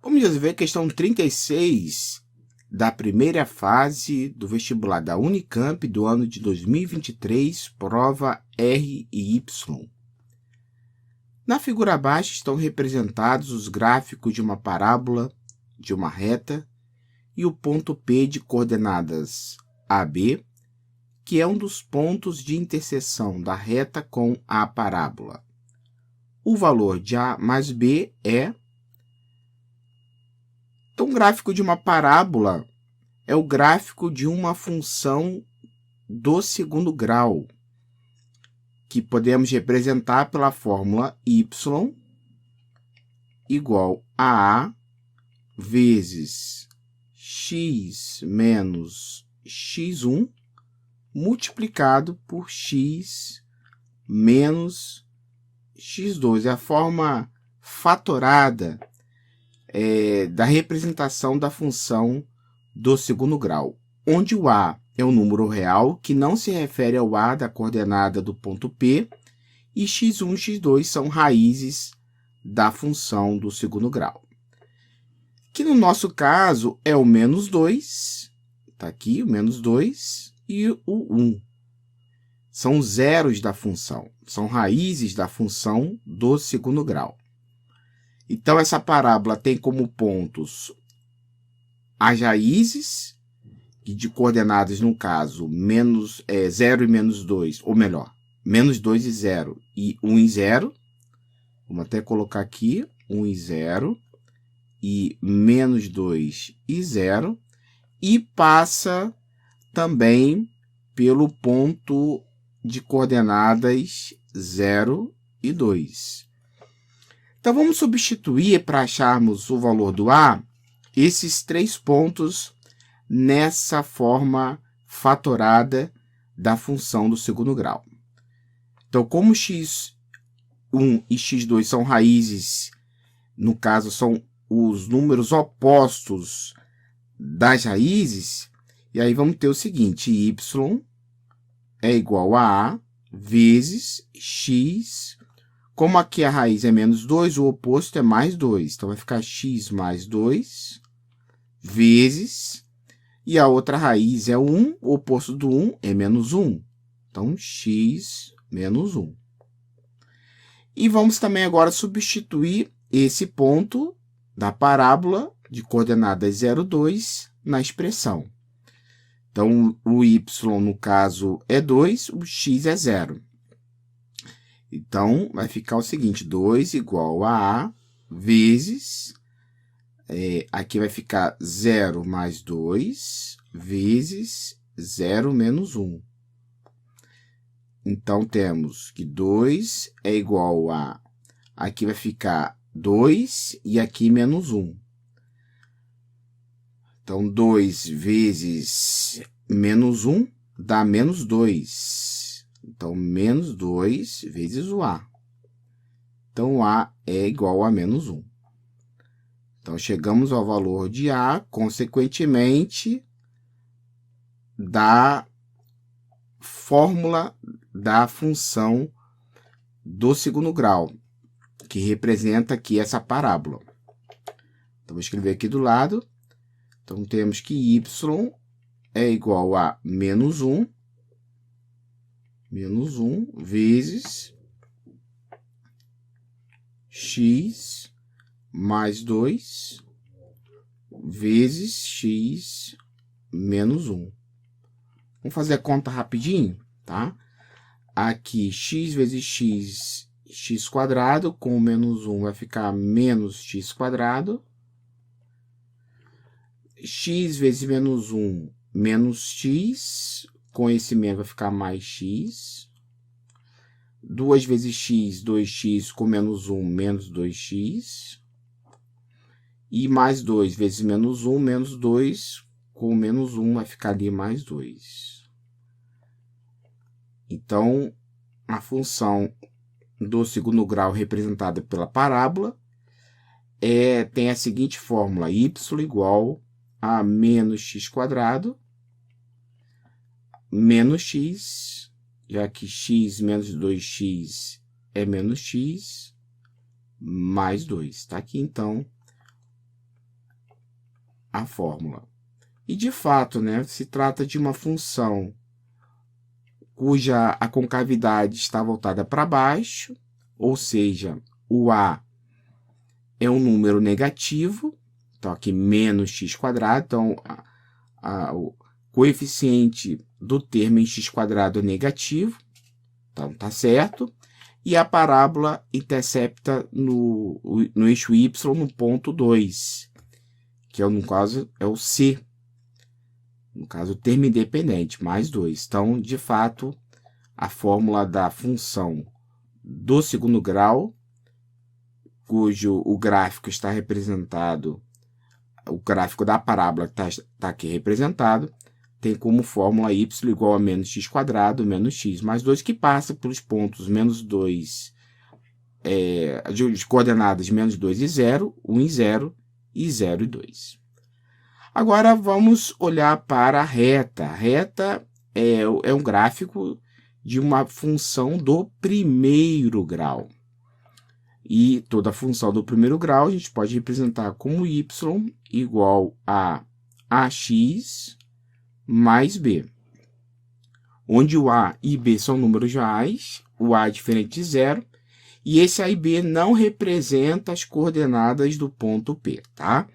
Vamos ver a questão 36 da primeira fase do vestibular da Unicamp do ano de 2023, prova R e Y. Na figura abaixo estão representados os gráficos de uma parábola, de uma reta, e o ponto P de coordenadas AB, que é um dos pontos de interseção da reta com a parábola. O valor de A mais B é... Então, o gráfico de uma parábola é o gráfico de uma função do segundo grau, que podemos representar pela fórmula y igual a A vezes x menos x1 multiplicado por x menos x2. É a forma fatorada da representação da função do segundo grau, onde o A é um número real que não se refere ao A da coordenada do ponto P, e x1 e x2 são raízes da função do segundo grau. Que no nosso caso é o menos 2, está aqui o menos 2, e o 1. São zeros da função, são raízes da função do segundo grau. Então, essa parábola tem como pontos as raízes, de coordenadas, no caso, 0 e menos 2, ou melhor, menos 2 e 0 e 1 e 0. Vamos até colocar aqui 1 e 0 e menos 2 e 0. E passa também pelo ponto de coordenadas 0 e 2. Então, vamos substituir, para acharmos o valor do A, esses três pontos nessa forma fatorada da função do segundo grau. Então, como x1 e x2 são raízes, no caso, são os números opostos das raízes, e aí vamos ter o seguinte: y é igual a A vezes x. Como aqui a raiz é menos 2, o oposto é mais 2. Então, vai ficar x mais 2 vezes, e a outra raiz é 1, o oposto do 1 é menos 1. Então, x menos 1. E vamos também agora substituir esse ponto da parábola de coordenadas 0, 2 na expressão. Então, o y, no caso, é 2, o x é 0. Então, vai ficar o seguinte: 2 igual a A vezes, aqui vai ficar 0 mais 2 vezes 0 menos 1. Então, temos que 2 é igual a... Aqui vai ficar 2 e aqui menos 1. Então, 2 vezes menos 1 dá menos 2. Então, menos 2 vezes o A. Então, o A é igual a menos 1. Então, chegamos ao valor de A, consequentemente, da fórmula da função do segundo grau, que representa aqui essa parábola. Então, vou escrever aqui do lado. Então, temos que y é igual a menos 1 vezes x mais 2 vezes x menos 1. Vamos fazer a conta rapidinho, tá? Aqui, x vezes x, x quadrado, com menos 1 vai ficar menos x quadrado. X vezes menos 1, menos x, com esse menos vai ficar mais x. 2 vezes x, 2x, com menos 1, menos 2x. E mais 2 vezes menos 1, menos 2, com menos 1 vai ficar ali mais 2. Então, a função do segundo grau representada pela parábola tem a seguinte fórmula: y igual a menos x quadrado menos x, já que x menos 2x é menos x, mais 2. Está aqui, então, a fórmula. E, de fato, né, se trata de uma função cuja a concavidade está voltada para baixo, ou seja, o a é um número negativo, então aqui menos x², então o coeficiente do termo em x² é negativo, então tá certo, e a parábola intercepta no eixo y no ponto 2, que no caso é o c, no caso o termo independente, mais 2. Então, de fato, a fórmula da função do segundo grau, cujo o gráfico está representado, o gráfico da parábola está aqui representado, tem como fórmula y igual a menos x² menos x mais 2, que passa pelos pontos menos 2, de coordenadas menos 2 e 0, 1 e 0, e 0 e 2. Agora vamos olhar para a reta. A reta é um gráfico de uma função do primeiro grau. E toda função do primeiro grau a gente pode representar como y igual a ax mais b, onde o a e b são números reais, o a é diferente de zero, e esse a e b não representa as coordenadas do ponto P, tá?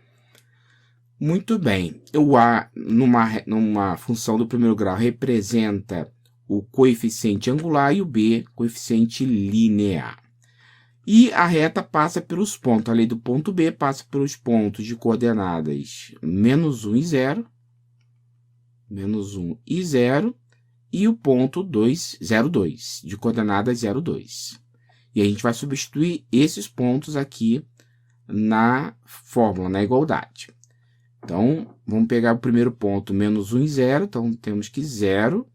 Muito bem, o a numa função do primeiro grau representa o coeficiente angular e o b, coeficiente linear. E a reta passa pelos pontos, a lei do ponto B passa pelos pontos de coordenadas menos 1 e 0, menos 1 e 0, e o ponto 2, 0, 2, de coordenadas 0, 2. E a gente vai substituir esses pontos aqui na fórmula, na igualdade. Então, vamos pegar o primeiro ponto, menos 1 e 0, então temos que 0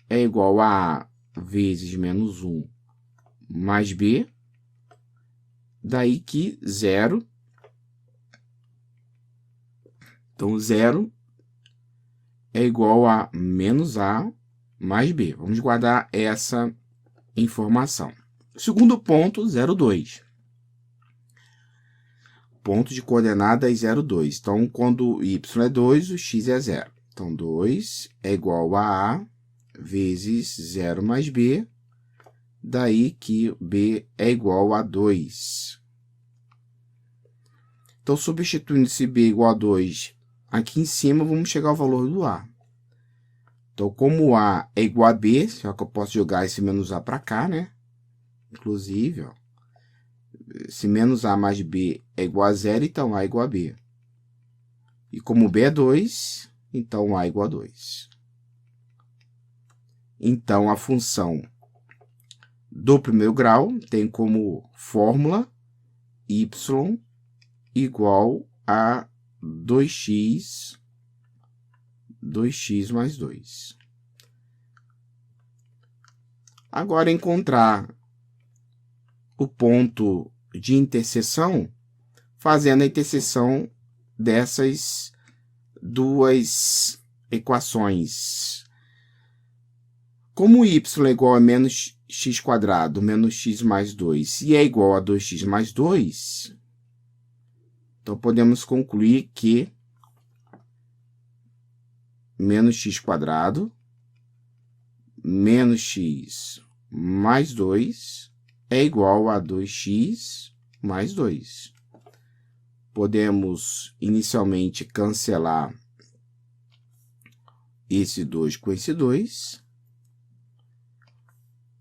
é igual a vezes menos 1 mais b, daí que 0, então 0 é igual a menos a mais b. Vamos guardar essa informação. Segundo ponto, 0, 2. Ponto de coordenadas 0, 2. Então, quando y é 2, o x é 0. Então, 2 é igual a A vezes 0 mais B, daí que B é igual a 2. Então, substituindo esse B igual a 2 aqui em cima, vamos chegar ao valor do A. Então, como A é igual a B, só que eu posso jogar esse menos A para cá, né? Inclusive, ó, se menos A mais B é igual a 0, então A é igual a B. E como B é 2, então A é igual a 2. Então, a função do primeiro grau tem como fórmula y igual a 2x mais 2. Agora, encontrar o ponto de interseção, fazendo a interseção dessas duas equações. Como y é igual a menos x² menos x mais 2 e é igual a 2x mais 2, então podemos concluir que menos x² menos x mais 2 é igual a 2x mais 2. Podemos inicialmente cancelar esse 2 com esse 2,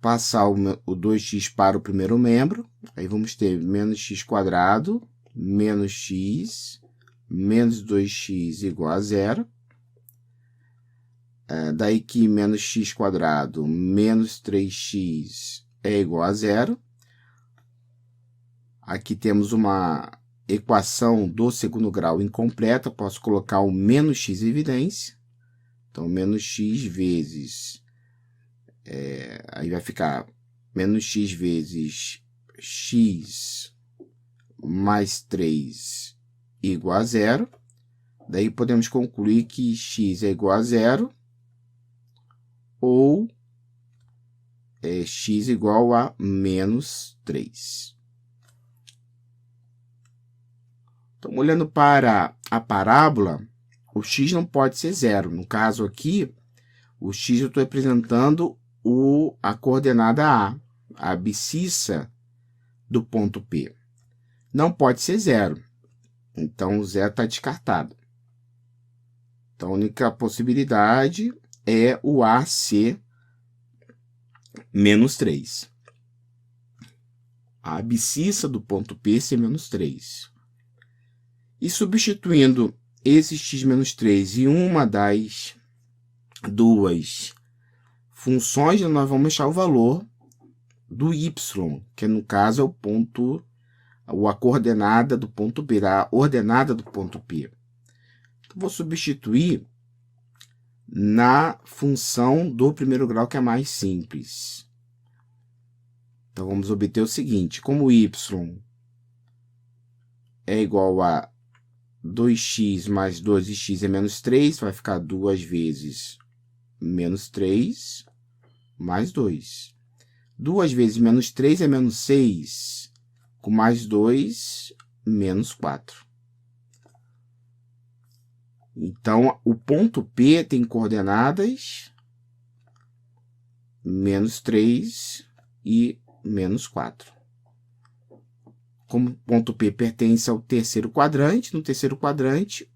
passar o 2x para o primeiro membro, aí vamos ter menos x² menos x menos 2x igual a 0. Daí que menos x² menos 3x é igual a 0. Aqui temos uma equação do segundo grau incompleta, posso colocar o menos x em evidência. Então, menos x vezes, aí vai ficar menos x vezes x mais 3 igual a 0. Daí podemos concluir que x é igual a 0 ou x igual a menos 3. Então, olhando para a parábola, o x não pode ser 0. No caso aqui, o x eu estou representando a coordenada A, a abscissa do ponto P. Não pode ser 0. Então, o 0 está descartado. Então, a única possibilidade é o A ser menos 3. A abscissa do ponto P ser menos 3. E substituindo esse x menos 3 em uma das duas funções, nós vamos achar o valor do y, que no caso é o ponto, a coordenada do ponto P, a ordenada do ponto P. Então, vou substituir na função do primeiro grau, que é mais simples. Então, vamos obter o seguinte: como y é igual a 2x mais 2 e x é menos 3, vai ficar 2 vezes menos 3 mais 2. 2 vezes menos 3 é menos 6, com mais 2, menos 4. Então, o ponto P tem coordenadas menos 3 e menos 4. Como o ponto P pertence ao terceiro quadrante, no terceiro quadrante,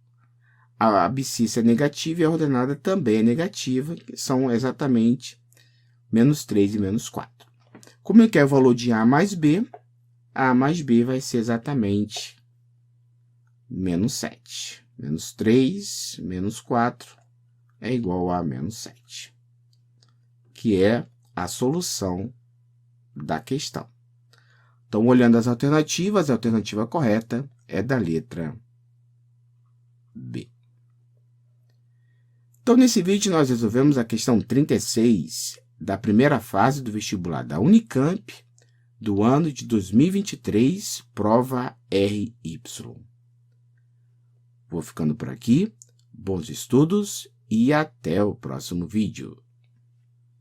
a abscissa é negativa e a ordenada também é negativa, que são exatamente menos 3 e menos 4. Como eu quero o valor de A mais B vai ser exatamente menos 7. Menos 3, menos 4 é igual a menos 7, que é a solução da questão. Então, olhando as alternativas, a alternativa correta é da letra B. Então, nesse vídeo, nós resolvemos a questão 36 da primeira fase do vestibular da Unicamp, do ano de 2023, prova RY. Vou ficando por aqui, bons estudos e até o próximo vídeo.